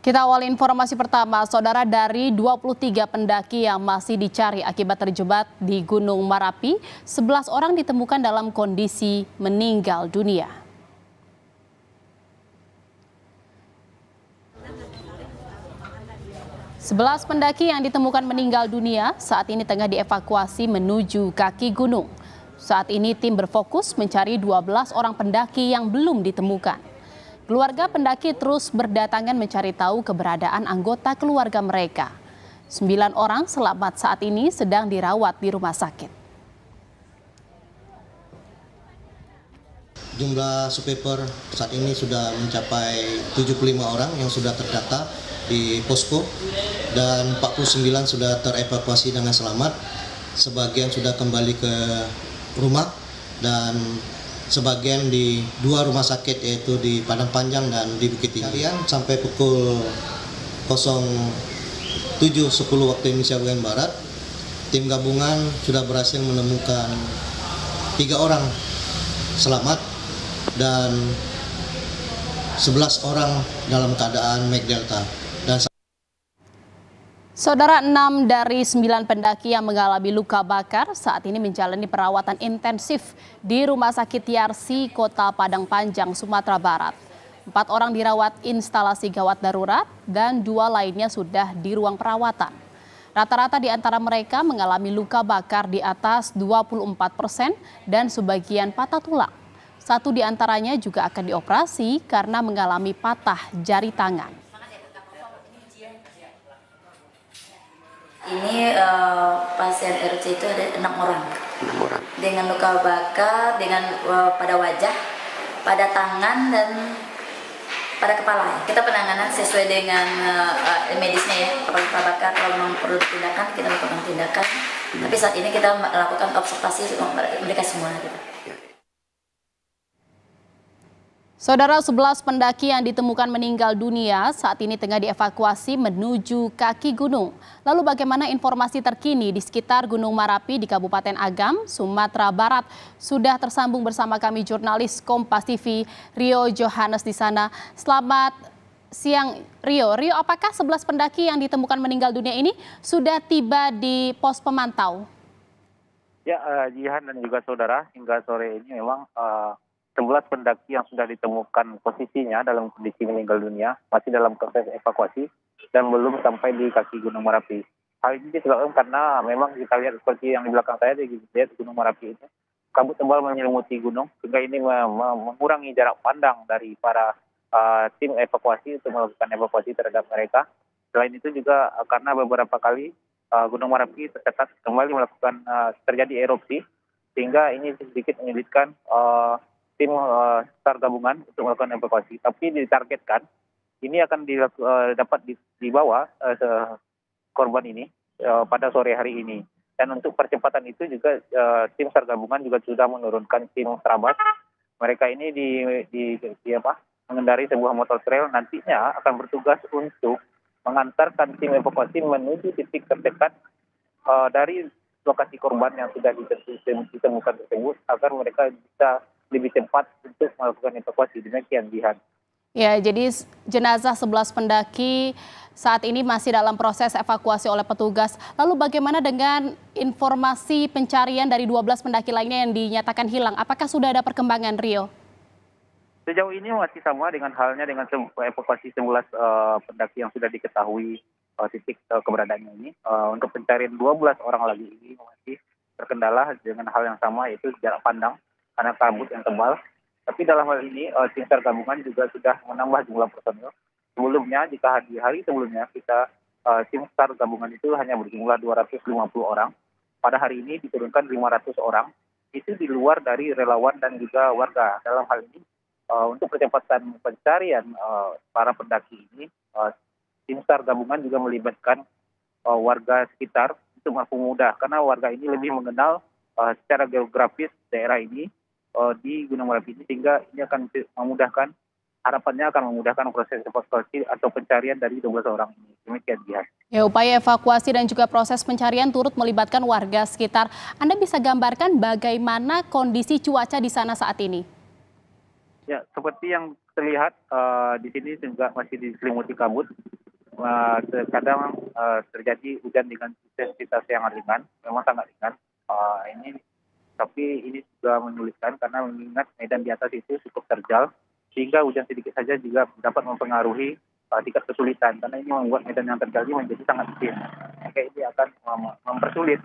Kita awali informasi pertama, saudara, dari 23 pendaki yang masih dicari akibat terjebak di Gunung Merapi, 11 orang ditemukan dalam kondisi meninggal dunia. Sebelas pendaki yang ditemukan meninggal dunia saat ini tengah dievakuasi menuju kaki gunung. Saat ini tim berfokus mencari 12 orang pendaki yang belum ditemukan. Keluarga pendaki terus berdatangan mencari tahu keberadaan anggota keluarga mereka. 9 orang selamat saat ini sedang dirawat di rumah sakit. Jumlah survivor saat ini sudah mencapai 75 orang yang sudah terdata di posko dan 49 sudah terevakuasi dengan selamat. Sebagian sudah kembali ke rumah dan sebagian di 2 rumah sakit, yaitu di Padang Panjang dan di Bukit Tinggi. Sampai pukul 07.10 waktu Indonesia bagian Barat, tim gabungan sudah berhasil menemukan 3 orang selamat dan 11 orang dalam keadaan MAC Delta. Saudara, 6 dari 9 pendaki yang mengalami luka bakar saat ini menjalani perawatan intensif di Rumah Sakit Yarsi, Kota Padang Panjang, Sumatera Barat. 4 orang dirawat instalasi gawat darurat dan 2 lainnya sudah di ruang perawatan. Rata-rata di antara mereka mengalami luka bakar di atas 24% dan sebagian patah tulang. 1 di antaranya juga akan dioperasi karena mengalami patah jari tangan. Ini pasien RC itu ada 6 orang dengan luka bakar, dengan pada wajah, pada tangan dan pada kepala. Kita penanganan sesuai dengan medisnya ya. Kalau luka bakar, kalau memang perlu tindakan, kita lakukan tindakan. Tapi saat ini kita melakukan observasi mereka semua gitu. Saudara, 11 pendaki yang ditemukan meninggal dunia saat ini tengah dievakuasi menuju kaki gunung. Lalu bagaimana informasi terkini di sekitar Gunung Merapi di Kabupaten Agam, Sumatera Barat? Sudah tersambung bersama kami jurnalis Kompas TV Rio Johannes di sana. Selamat siang Rio. Rio, apakah 11 pendaki yang ditemukan meninggal dunia ini sudah tiba di pos pemantau? Ya, Jihan dan juga saudara, hingga sore ini memang 11 pendaki yang sudah ditemukan posisinya dalam kondisi meninggal dunia masih dalam proses evakuasi dan belum sampai di kaki Gunung Merapi. Hal ini disebabkan karena memang kita lihat seperti yang di belakang saya, di Gunung Merapi itu kabut tebal menyelimuti gunung sehingga ini mengurangi jarak pandang dari para tim evakuasi untuk melakukan evakuasi terhadap mereka. Selain itu juga karena beberapa kali Gunung Merapi tercatat kembali melakukan terjadi erupsi sehingga ini sedikit menyulitkan tim SAR gabungan untuk melakukan evakuasi, tapi ditargetkan ini akan dapat dibawa korban ini pada sore hari ini. Dan untuk percepatan itu juga tim SAR gabungan juga sudah menurunkan tim Serabas. Mereka ini mengendarai sebuah motor trail, nantinya akan bertugas untuk mengantarkan tim evakuasi menuju titik terdekat dari lokasi korban yang sudah ditemukan tersebut agar mereka bisa lebih cepat untuk melakukan evakuasi. Demikian, Jihan. Ya, jadi jenazah 11 pendaki saat ini masih dalam proses evakuasi oleh petugas. Lalu bagaimana dengan informasi pencarian dari 12 pendaki lainnya yang dinyatakan hilang? Apakah sudah ada perkembangan, Rio? Sejauh ini masih sama dengan halnya dengan evakuasi 11 pendaki yang sudah diketahui titik keberadaannya ini. Untuk pencarian 12 orang lagi ini masih terkendala dengan hal yang sama, yaitu jarak pandang karena kabut yang tebal. Tapi dalam hal ini tim SAR gabungan juga sudah menambah jumlah personil. Sebelumnya, jika di hari sebelumnya kita tim SAR gabungan itu hanya berjumlah 250 orang, pada hari ini diturunkan 500 orang. Itu di luar dari relawan dan juga warga. Dalam hal ini untuk percepatan pencarian para pendaki ini, tim SAR gabungan juga melibatkan warga sekitar untuk mempermudah, karena warga ini lebih mengenal secara geografis daerah ini di Gunung Merapi ini, sehingga ini akan memudahkan, harapannya akan memudahkan proses evakuasi atau pencarian dari 12 orang ini. Demikian, Jihan. Ya, upaya evakuasi dan juga proses pencarian turut melibatkan warga sekitar. Anda bisa gambarkan bagaimana kondisi cuaca di sana saat ini? Ya, seperti yang terlihat di sini juga masih diselimuti kabut. Terkadang terjadi hujan dengan intensitas yang ringan, memang sangat ringan. Tapi ini juga menyulitkan karena mengingat medan di atas itu cukup terjal, sehingga hujan sedikit saja juga dapat mempengaruhi tingkat kesulitan, karena ini membuat medan yang terjal ini menjadi sangat licin. Maka ini akan mempersulit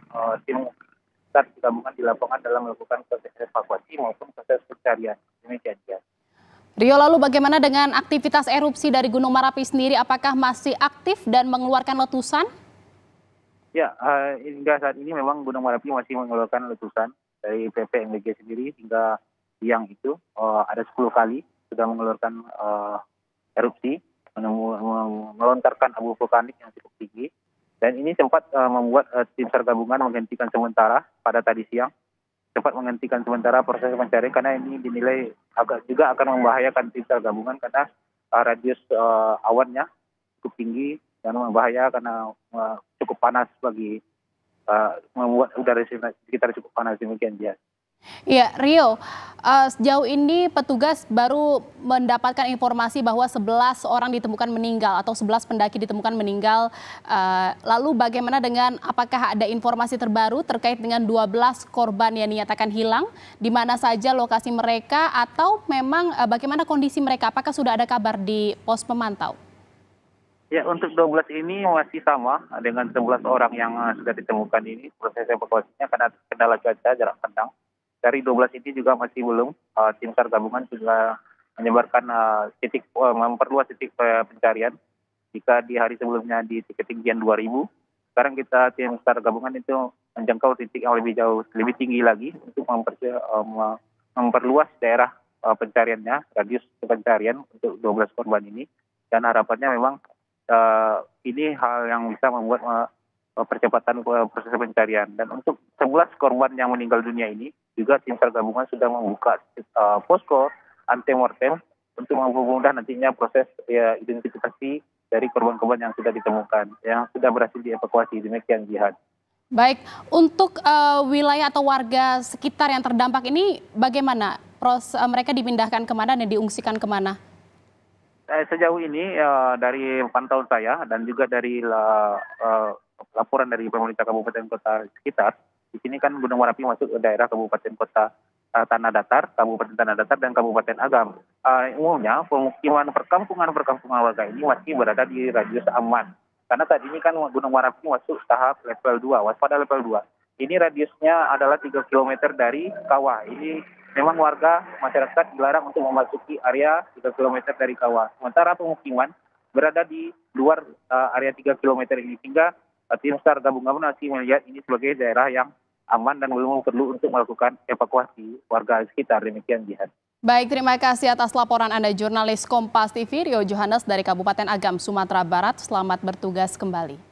tim SAR gabungan di lapangan dalam melakukan proses evakuasi maupun proses pencarian. Demikian ya. Rio, lalu bagaimana dengan aktivitas erupsi dari Gunung Merapi sendiri? Apakah masih aktif dan mengeluarkan letusan? Ya, hingga saat ini memang Gunung Merapi masih mengeluarkan letusan dari PVMBG sendiri hingga siang itu ada 10 kali sudah mengeluarkan erupsi, melontarkan abu vulkanik yang cukup tinggi, dan ini sempat membuat tim SAR gabungan menghentikan sementara pada tadi siang, sempat menghentikan sementara proses pencarian karena ini dinilai juga akan membahayakan tim SAR gabungan karena radius awannya cukup tinggi dan membahayakan karena cukup panas bagi membuat udara sekitar cukup panas. Demikian dia. Iya, Rio, sejauh ini petugas baru mendapatkan informasi bahwa 11 orang ditemukan meninggal atau 11 pendaki ditemukan meninggal. Lalu bagaimana dengan apakah ada informasi terbaru terkait dengan 12 korban yang dinyatakan hilang? Di mana saja lokasi mereka atau memang bagaimana kondisi mereka? Apakah sudah ada kabar di pos pemantau? Ya, untuk 12 ini masih sama dengan 11 orang yang sudah ditemukan ini. Proses evakuasinya karena kendala cuaca jarak pandang. Dari 12 ini juga masih belum, tim SAR gabungan sudah menyebarkan memperluas titik pencarian. Jika di hari sebelumnya di ketinggian 2000, sekarang kita tim SAR gabungan itu menjangkau titik yang lebih jauh, lebih tinggi lagi untuk memperluas daerah pencariannya, radius pencarian untuk 12 korban ini. Dan harapannya memang ini hal yang bisa membuat percepatan proses pencarian. Dan untuk 11 korban yang meninggal dunia ini, juga tim SAR gabungan sudah membuka posko antemortem untuk mempermudah nantinya proses identifikasi dari korban-korban yang sudah ditemukan, yang sudah berhasil dievakuasi. Demikian Jihad. Baik, untuk wilayah atau warga sekitar yang terdampak ini bagaimana? Mereka dipindahkan kemana dan diungsikan kemana? Sejauh ini dari pantauan saya dan juga dari laporan dari pemerintah kabupaten kota sekitar, di sini kan Gunung Merapi masuk ke daerah kabupaten kota Tanah Datar, Kabupaten Tanah Datar, dan Kabupaten Agam. Umumnya perkampungan warga ini masih berada di radius aman. Karena saat ini kan Gunung Merapi masuk tahap level 2, waspada level 2. Ini radiusnya adalah 3 km dari kawah. Ini memang warga masyarakat dilarang untuk memasuki area 3 km dari kawah. Sementara pemukiman berada di luar area 3 km ini, sehingga tim SAR gabungan masih melihat ini sebagai daerah yang aman dan belum perlu untuk melakukan evakuasi warga sekitar. Demikian Jihad. Baik, terima kasih atas laporan Anda jurnalis Kompas TV Rio Johannes dari Kabupaten Agam, Sumatera Barat. Selamat bertugas kembali.